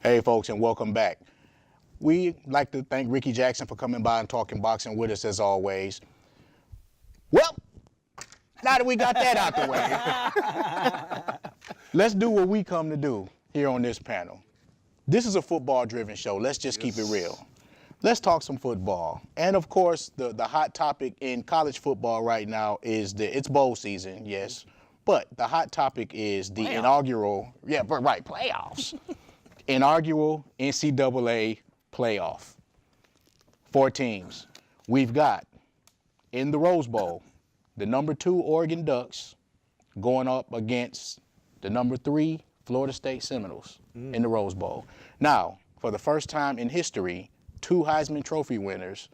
Hey, folks, and welcome back. We'd like to thank Ricky Jackson for coming by and talking boxing with us as always. Well, now that we got that out the way, let's do what we come to do here on this panel. This is a football-driven show. Let's just keep it real. Let's talk some football. And, of course, the hot topic in college football right now is it's bowl season, yes. But the hot topic is the inaugural, playoffs. Inaugural NCAA playoff. 4 teams. We've got, in the Rose Bowl, the number 2 Oregon Ducks going up against the number 3 Florida State Seminoles in the Rose Bowl. Now, for the first time in history, 2 Heisman Trophy winners,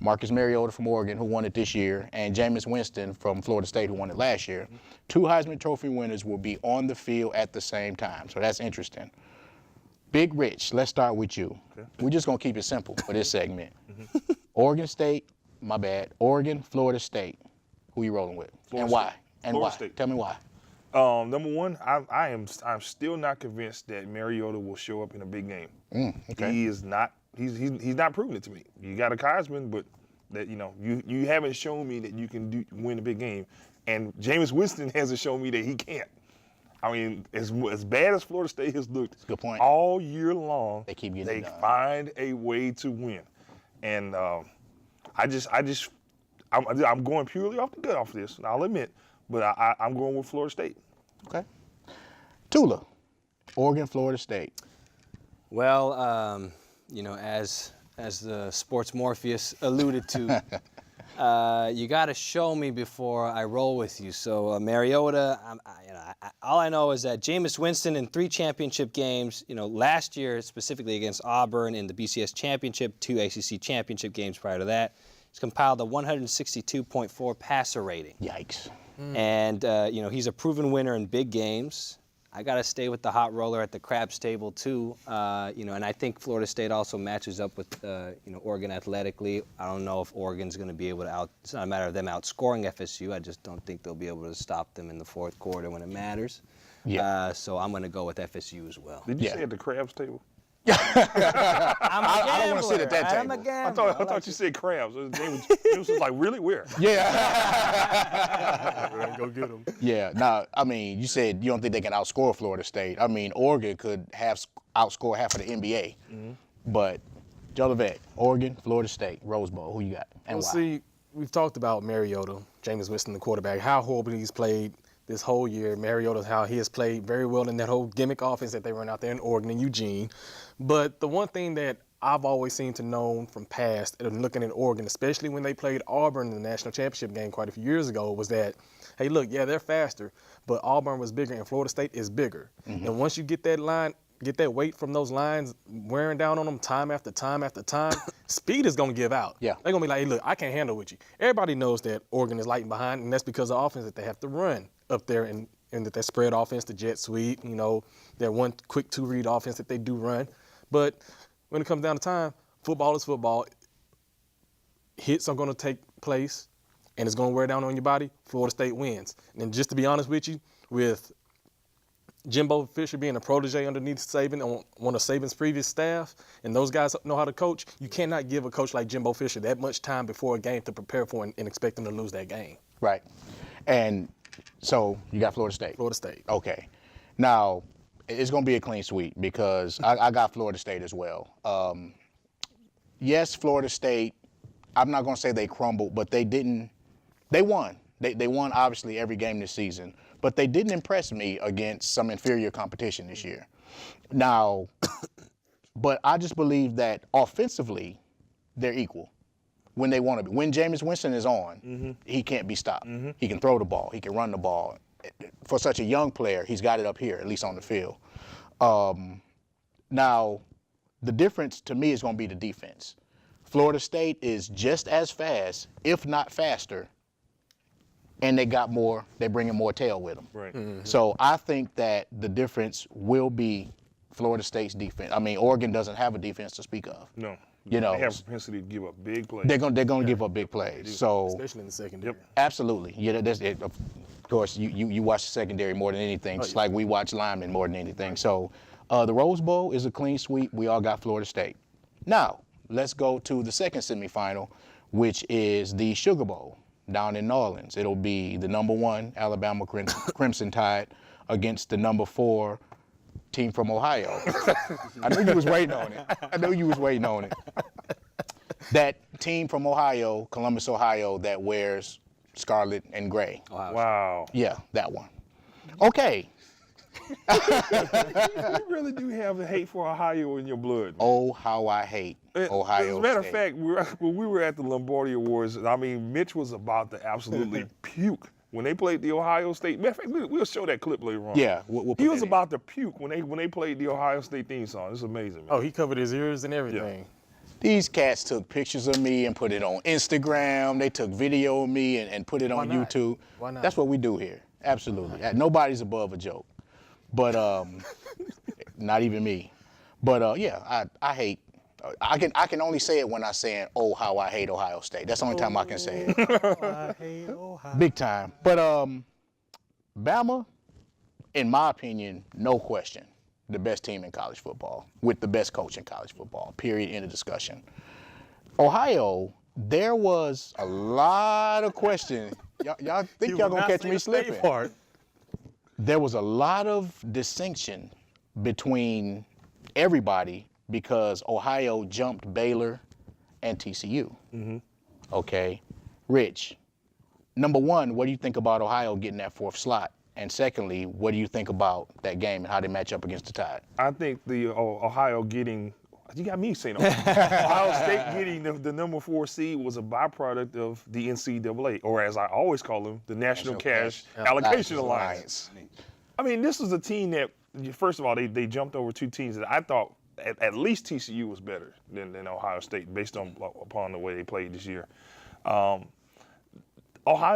Marcus Mariota from Oregon, who won it this year, and Jameis Winston from Florida State, who won it last year. 2 Heisman Trophy winners will be on the field at the same time, so that's interesting. Big Rich, let's start with you. Okay. We're just going to keep it simple for this segment. Oregon, Florida State. Who you rolling with? Florida and why? State. And Florida why? State. Tell me why. Number one, I'm still not convinced that Mariota will show up in a big game. Okay. He is not. He's not proving it to me. You got a Heisman, but that you haven't shown me that you can win a big game. And Jameis Winston hasn't shown me that he can't. I mean, as bad as Florida State has looked, good point. All year long, they keep getting it done. Find a way to win, and I'm going purely off the gut off this. I'll admit, but I'm going with Florida State. Okay. Tula, Oregon, Florida State. Well, as the sports Morpheus alluded to. You got to show me before I roll with you. So Mariota, all I know is that Jameis Winston in 3 championship games, last year specifically against Auburn in the BCS championship, 2 ACC championship games prior to that, he's compiled a 162.4 passer rating. Yikes. And, he's a proven winner in big games. I got to stay with the hot roller at the craps table, too. And I think Florida State also matches up with, Oregon athletically. I don't know if Oregon's going to be able to it's not a matter of them outscoring FSU. I just don't think they'll be able to stop them in the 4th quarter when it matters. Yeah. So I'm going to go with FSU as well. Did you say at the crabs table? I don't want to sit at that table. I'm a gambler. I thought you said crabs. It was like, really? Where? Yeah. Go get them. Yeah. Now, I mean, you said you don't think they can outscore Florida State. I mean, Oregon could outscore half of the NBA. But, Jolivet, Oregon, Florida State, Rose Bowl, who you got and why? See, we've talked about Mariota, Jameis Winston, the quarterback, how horrible he's played this whole year. Mariota, how he has played very well in that whole gimmick offense that they run out there in Oregon and Eugene. But the one thing that I've always seemed to know from past, and looking at Oregon, especially when they played Auburn in the national championship game quite a few years ago, was that, hey, look, yeah, they're faster, but Auburn was bigger and Florida State is bigger. And once you get that weight from those lines wearing down on them time after time after time, speed is going to give out. Yeah. They're going to be like, hey, look, I can't handle with you. Everybody knows that Oregon is lighting behind, and that's because of the offense that they have to run up there in that spread offense, the jet sweep, their one quick 2-read offense that they do run. But when it comes down to time, football is football. Hits are going to take place, and it's going to wear down on your body. Florida State wins. And just to be honest with you, with Jimbo Fisher being a protege underneath Saban on one of Saban's previous staff, and those guys know how to coach, you cannot give a coach like Jimbo Fisher that much time before a game to prepare for and expect them to lose that game. Right. And so you got Florida State. Florida State. Okay. Now, it's going to be a clean sweep because I got Florida State as well. Yes, Florida State, I'm not going to say they crumbled, but they won. They won, obviously, every game this season. But they didn't impress me against some inferior competition this year. Now, but I just believe that offensively, they're equal when they want to be. When Jameis Winston is on, he can't be stopped. He can throw the ball. He can run the ball. For such a young player, he's got it up here, at least on the field. Now, the difference to me is going to be the defense. Florida State is just as fast, if not faster, and they're bringing more tail with them. Right. So I think that the difference will be Florida State's defense. I mean, Oregon doesn't have a defense to speak of. No. They have a propensity to give up big plays. They're gonna give up big plays. So especially in the secondary. Absolutely. Yeah, of course, you watch the secondary more than anything, just like we watch linemen more than anything. So The Rose Bowl is a clean sweep. We all got Florida State. Now, let's go to the second semifinal, which is the Sugar Bowl down in New Orleans. It'll be the number 1 Alabama Crimson Tide against the number 4 team from Ohio. I knew you was waiting on it. That team from Ohio, Columbus, Ohio, that wears scarlet and gray. Wow. Yeah, that one. Okay. You really do have a hate for Ohio in your blood. Oh, how I hate Ohio As a matter of State. fact, when we were at the Lombardi Awards, I mean, Mitch was about to absolutely puke when they played the Ohio State. Matter of fact, we'll show that clip later on. Yeah, we'll put He was that in. about to puke when they played the Ohio State theme song. It's amazing, man. Oh, he covered his ears and everything. These cats took pictures of me and put it on Instagram. They took video of me and put it on not? YouTube. Why not? That's what we do here. Absolutely. Nobody's above a joke. But not even me. But yeah, I hate. I can only say it when I say, "Oh, how I hate Ohio State." That's the only time I can say it. I hate Ohio. Big time. But Bama, in my opinion, no question, the best team in college football with the best coach in college football. Period. End of discussion. Ohio, there was a lot of questions. Y'all think y'all gonna catch me slipping? There was a lot of distinction between everybody because Ohio jumped Baylor and TCU. Okay, Rich, number one, what do you think about Ohio getting that 4th slot? And secondly, what do you think about that game and how they match up against the Tide? I think the Ohio getting, you got me saying Ohio State getting the number 4 seed was a byproduct of the NCAA, or as I always call them, the National Cash Allocation Alliance. I mean, this was a team that, first of all, they jumped over 2 teams that I thought at least TCU was better than Ohio State based upon the way they played this year. Ohio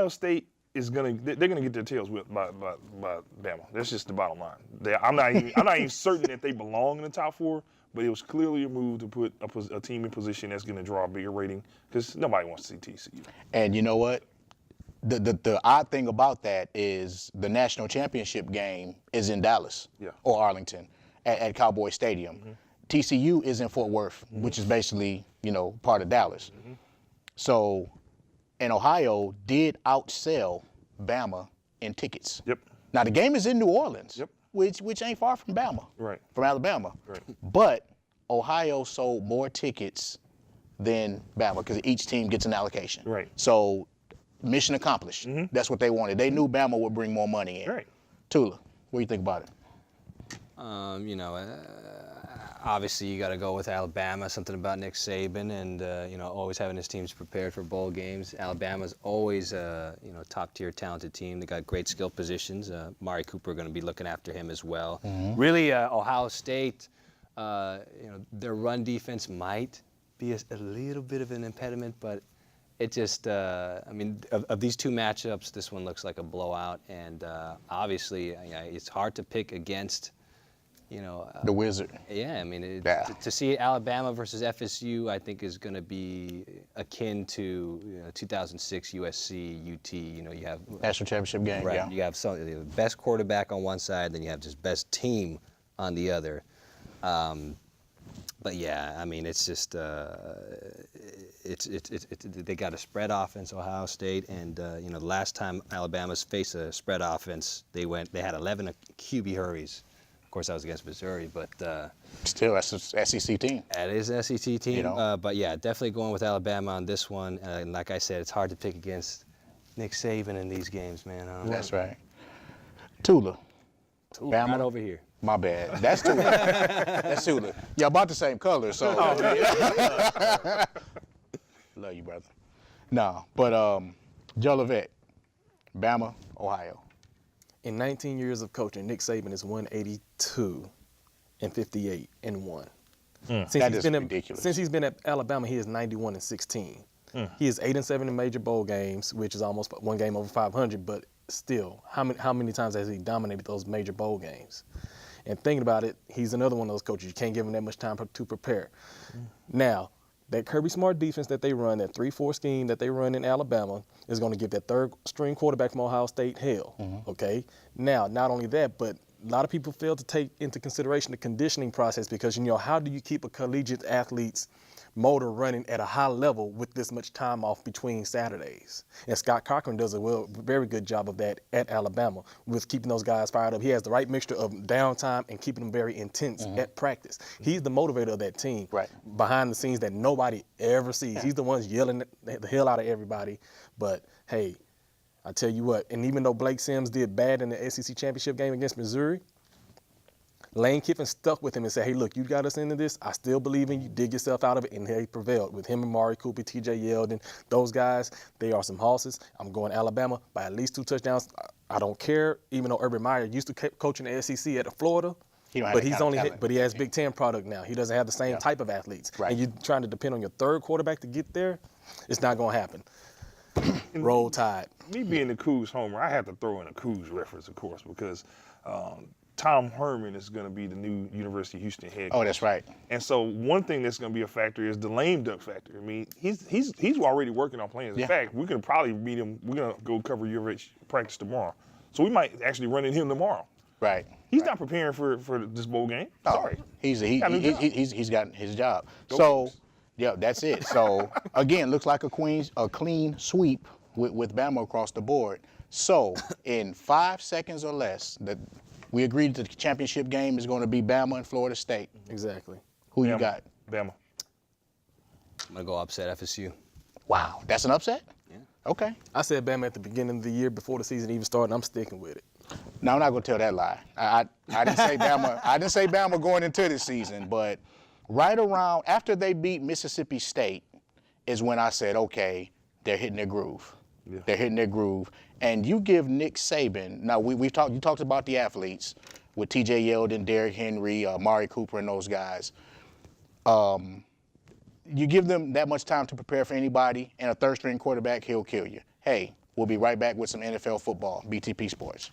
State they're gonna get their tails whipped by Bama. That's just the bottom line. I'm not even certain that they belong in the top 4, but it was clearly a move to put a team in position that's gonna draw a bigger rating because nobody wants to see TCU. And you know what? The odd thing about that is the national championship game is in Dallas or Arlington at Cowboy Stadium. TCU is in Fort Worth, which is basically, part of Dallas. So, and Ohio did outsell Bama in tickets. Now the game is in New Orleans, which ain't far from Bama, from Alabama. But Ohio sold more tickets than Bama because each team gets an allocation. So mission accomplished. That's what they wanted. They knew Bama would bring more money in. Tula, what do you think about it? Obviously you got to go with Alabama. Something about Nick Saban and always having his teams prepared for bowl games. Alabama's always top tier talented team. They got great skill positions. Mari Cooper going to be looking after him as well. Really, Ohio State, their run defense might be a little bit of an impediment, but it just, of these 2 matchups, this one looks like a blowout, and obviously, it's hard to pick against, the Wizard. Yeah, to see Alabama versus FSU, I think is going to be akin to 2006 USC, UT. You have national championship game. Right. Yeah. You have the best quarterback on one side, then you have just best team on the other. But yeah, it's just they got a spread offense, Ohio State, and the last time Alabama's faced a spread offense, they had 11 QB hurries. Of course, that was against Missouri, but still, that's an SEC team. That is an SEC team. But yeah, definitely going with Alabama on this one. And like I said, it's hard to pick against Nick Saban in these games, man. That's right. Tula. Bama. Right over here. My bad. That's Tula. That's Tula. Y'all about the same color, so. Love you, brother. No, but Joe Levette, Bama, Ohio. In 19 years of coaching, Nick Saban is 182 and 58 and 1. That is ridiculous. Since he's been at Alabama, he is 91 and 16. He is 8-7 in major bowl games, which is almost 1 game over 500. But still, how many times has he dominated those major bowl games? And thinking about it, he's another one of those coaches. You can't give him that much time to prepare. Now, that Kirby Smart defense that they run, that 3-4 scheme that they run in Alabama, is going to give that 3rd string quarterback from Ohio State hell. Okay. Now, not only that, but a lot of people fail to take into consideration the conditioning process because, how do you keep a collegiate athlete's motor running at a high level with this much time off between Saturdays? And Scott Cochran does a very good job of that at Alabama with keeping those guys fired up. He has the right mixture of downtime and keeping them very intense at practice. He's the motivator of that team behind the scenes that nobody ever sees. He's the one yelling the hell out of everybody. But, hey, I tell you what, and even though Blake Sims did bad in the SEC championship game against Missouri, Lane Kiffin stuck with him and said, hey, look, you got us into this. I still believe in you. Dig yourself out of it. And they prevailed with him and Mari Cooper, TJ Yeldon. Those guys, they are some horses. I'm going Alabama by at least 2 touchdowns. I don't care, even though Urban Meyer used to coach in the SEC at Florida. But he has Big Ten product now. He doesn't have the same type of athletes. Right. And you're trying to depend on your third quarterback to get there, it's not going to happen. Roll Tide. Me being the Cougs homer, I have to throw in a Cougs reference, of course, because Tom Herman is going to be the new University of Houston head coach. Oh, that's right. And so one thing that's going to be a factor is the lame duck factor. I mean, he's already working on plans. In fact, we can probably meet him. We're going to go cover UH practice tomorrow. So we might actually run into him tomorrow. Right. He's not preparing for this bowl game. Sorry. He's got his job. Go So, Cougs. yeah, that's it. So, again, looks like a clean sweep with Bama across the board. So, in 5 seconds or less, we agreed that the championship game is going to be Bama and Florida State. Exactly. Who Bama. you got? Bama. I'm going to go upset FSU. Wow, that's an upset? Yeah. Okay. I said Bama at the beginning of the year before the season even started, and I'm sticking with it. No, I'm not going to tell that lie. I didn't say Bama. I didn't say Bama going into this season, but right around after they beat Mississippi State is when I said, okay, they're hitting their groove. Yeah. They're hitting their groove. And you give Nick Saban, now you talked about the athletes with TJ Yeldon, Derrick Henry, Mari Cooper, and those guys. You give them that much time to prepare for anybody, and a third-string quarterback, he'll kill you. Hey, we'll be right back with some NFL football, BTP Sports.